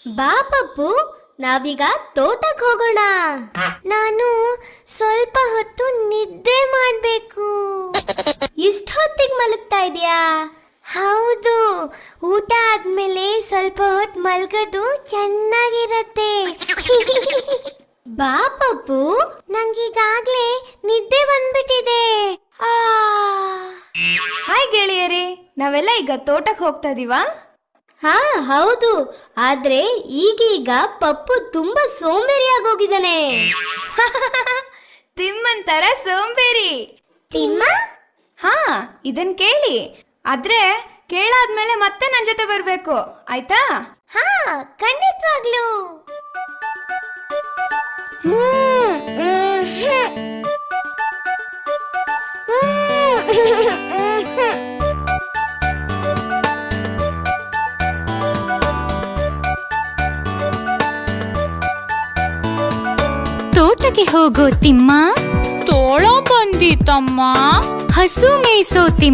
ಬಾ ಪಪ್ಪು, ನಾವೀಗ ತೋಟಕ್ಕೆ ಹೋಗೋಣ. ನಾನು ಸ್ವಲ್ಪ ಹೊತ್ತು ನಿದ್ದೆ ಮಾಡ್ಬೇಕು. ಇಷ್ಟೊತ್ತಿಗೆ ಮಲಗ್ತಾ ಇದೀಯಾ? ಹೌದು, ಊಟ ಆದ್ಮೇಲೆ ಸ್ವಲ್ಪ ಹೊತ್ತು ಮಲ್ಗೋದು ಚೆನ್ನಾಗಿರತ್ತೆ. ಬಾ ಪಪ್ಪು, ನಂಗೀಗಾಗ್ಲೇ ನಿದ್ದೆ ಬಂದ್ಬಿಟ್ಟಿದೆ. ಹಾಯ್ ಗೆಳೆಯರೇ, ನಾವೆಲ್ಲ ಈಗ ತೋಟಕ್ಕೆ ಹೋಗ್ತಾ ಇದೀವಾ? ಹಾ ಹೌದು, ಆದ್ರೆ ಈಗೀಗ ಪಪ್ಪು ತುಂಬಾ ಸೋಂಬೇರಿಯಾಗೋಗಿದ್ದಾನೆ. ತಿಮ್ಮನ್ ತರ ಸೋಂಬೇರಿ. ತಿಮ್ಮ? ಹಾ, ಇದನ್ ಕೇಳಿ. ಆದ್ರೆ ಕೇಳಾದ್ಮೇಲೆ ಮತ್ತೆ ನನ್ ಜೊತೆ ಬರ್ಬೇಕು, ಆಯ್ತಾ? ಹಾ, ಖಂಡಿತವಾಗ್ಲೂ. ತೋಟಕ್ಕೆ ಹೋಗೋ ತಿಮ್ಮ, ತೋಳ ಬಂದಿತ್ತಮ್ಮ. ಹಸು ಮೇಯ್ಸೋ ತಿಮ್ಮ.